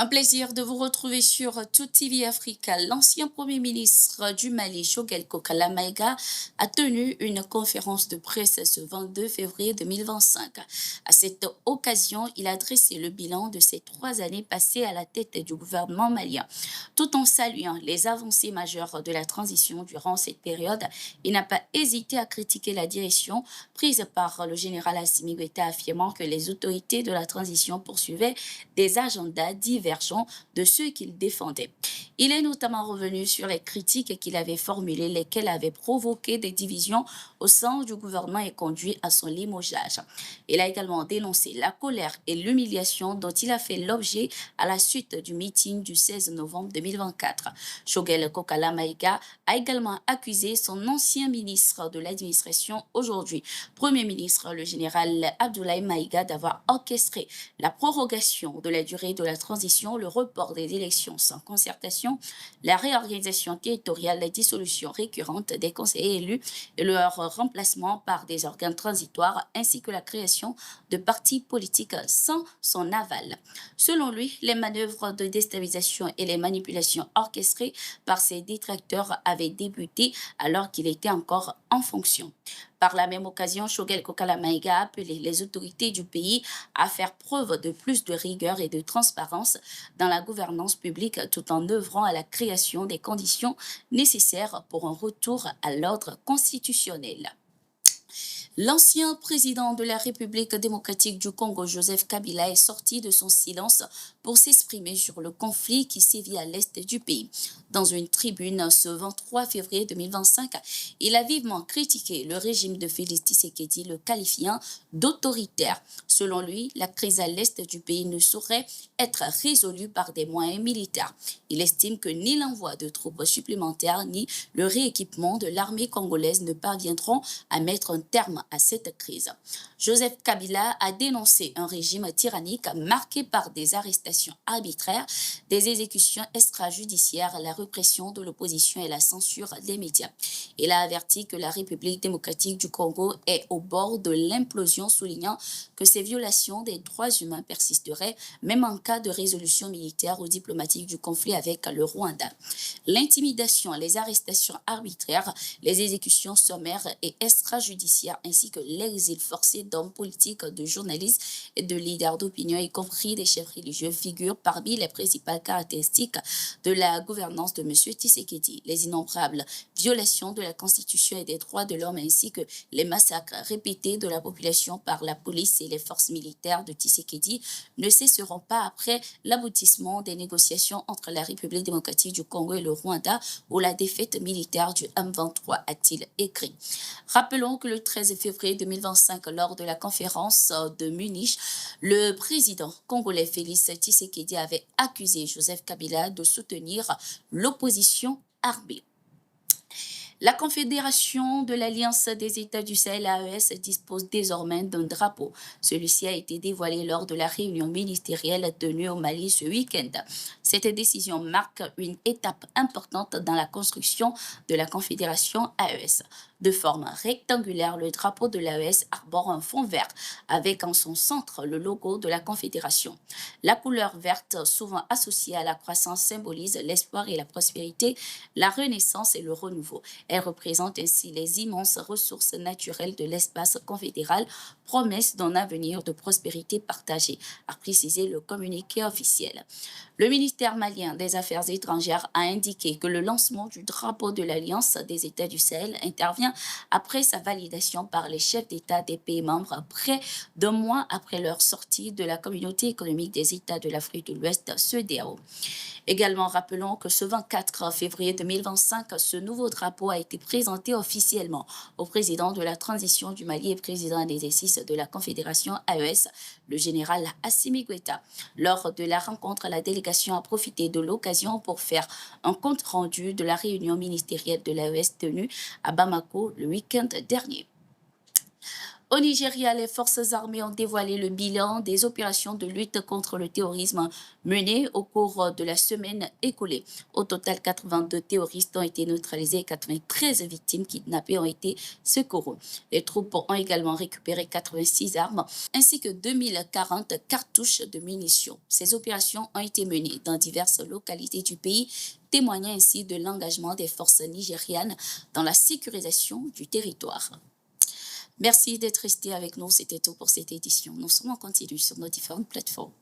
Un plaisir de vous retrouver sur Tout TV Africa. L'ancien Premier ministre du Mali, Choguel Kokala Maïga, a tenu une conférence de presse ce 22 février 2025. À cette occasion, il a dressé le bilan de ces 3 années passées à la tête du gouvernement malien. Tout en saluant les avancées majeures de la transition durant cette période, il n'a pas hésité à critiquer la direction prise par le général Assimi Goïta, affirmant que les autorités de la transition poursuivaient des agendas divergents de ceux qu'il défendait. Il est notamment revenu sur les critiques qu'il avait formulées, lesquelles avaient provoqué des divisions au sein du gouvernement et conduit à son limogeage. Il a également dénoncé la colère et l'humiliation dont il a fait l'objet à la suite du meeting du 16 novembre 2024. Choguel Kokala Maïga a également accusé son ancien ministre de l'administration, aujourd'hui Premier ministre, le général Abdoulaye Maïga, d'avoir orchestré la prorogation de la durée de la transition, le report des élections sans concertation, la réorganisation territoriale, la dissolution récurrente des conseillers élus et leur remplacement par des organes transitoires, ainsi que la création de partis politiques sans son aval. Selon lui, les manœuvres de déstabilisation et les manipulations orchestrées par ses détracteurs avaient débuté alors qu'il était encore en fonction. Par la même occasion, Choguel Kokala Maïga a appelé les autorités du pays à faire preuve de plus de rigueur et de transparence dans la gouvernance publique tout en œuvrant à la création des conditions nécessaires pour un retour à l'ordre constitutionnel. L'ancien président de la République démocratique du Congo, Joseph Kabila, est sorti de son silence pour s'exprimer sur le conflit qui sévit à l'est du pays. Dans une tribune ce 23 février 2025, il a vivement critiqué le régime de Félix Tshisekedi, le qualifiant d'autoritaire. Selon lui, la crise à l'est du pays ne saurait être résolue par des moyens militaires. Il estime que ni l'envoi de troupes supplémentaires ni le rééquipement de l'armée congolaise ne parviendront à mettre un terme à cette crise. Joseph Kabila a dénoncé un régime tyrannique marqué par des arrestations arbitraires, des exécutions extrajudiciaires, la répression de l'opposition et la censure des médias. Il a averti que la République démocratique du Congo est au bord de l'implosion, soulignant que ces violations des droits humains persisteraient même en cas de résolution militaire ou diplomatique du conflit avec le Rwanda. L'intimidation, les arrestations arbitraires, les exécutions sommaires et extrajudiciaires ainsi que l'exil forcé d'hommes politiques, de journalistes et de leaders d'opinion, y compris des chefs religieux, figurent parmi les principales caractéristiques de la gouvernance de M. Tshisekedi. Les innombrables violations de la Constitution et des droits de l'homme ainsi que les massacres répétés de la population par la police et les forces militaires de Tshisekedi ne cesseront pas après l'aboutissement des négociations entre la République démocratique du Congo et le Rwanda ou la défaite militaire du M23, a-t-il écrit. Rappelons que le 13 février 2025, lors de la conférence de Munich, le président congolais Félix Tshisekedi avait accusé Joseph Kabila de soutenir l'opposition armée. La Confédération de l'Alliance des États du Sahel, AES, dispose désormais d'un drapeau. Celui-ci a été dévoilé lors de la réunion ministérielle tenue au Mali ce week-end. Cette décision marque une étape importante dans la construction de la Confédération AES. De forme rectangulaire, le drapeau de l'AES arbore un fond vert avec en son centre le logo de la Confédération. La couleur verte, souvent associée à la croissance, symbolise l'espoir et la prospérité, la renaissance et le renouveau. Elle représente ainsi les immenses ressources naturelles de l'espace confédéral, promesse d'un avenir de prospérité partagée, a précisé le communiqué officiel. Le ministère malien des Affaires étrangères a indiqué que le lancement du drapeau de l'Alliance des États du Sahel intervient après sa validation par les chefs d'État des pays membres près d'un mois après leur sortie de la Communauté économique des États de l'Afrique de l'Ouest, CEDEAO. Également, rappelons que ce 24 février 2025, ce nouveau drapeau a été présenté officiellement au président de la transition du Mali et président en exercice de la Confédération AES, le général Assimi Goïta. Lors de la rencontre, la délégation a profité de l'occasion pour faire un compte-rendu de la réunion ministérielle de l'AES tenue à Bamako le week-end dernier. Au Nigeria, les forces armées ont dévoilé le bilan des opérations de lutte contre le terrorisme menées au cours de la semaine écoulée. Au total, 82 terroristes ont été neutralisés et 93 victimes kidnappées ont été secourues. Les troupes ont également récupéré 86 armes ainsi que 2040 cartouches de munitions. Ces opérations ont été menées dans diverses localités du pays, témoignant ainsi de l'engagement des forces nigérianes dans la sécurisation du territoire. Merci d'être resté avec nous. C'était tout pour cette édition. Nous sommes en continu sur nos différentes plateformes.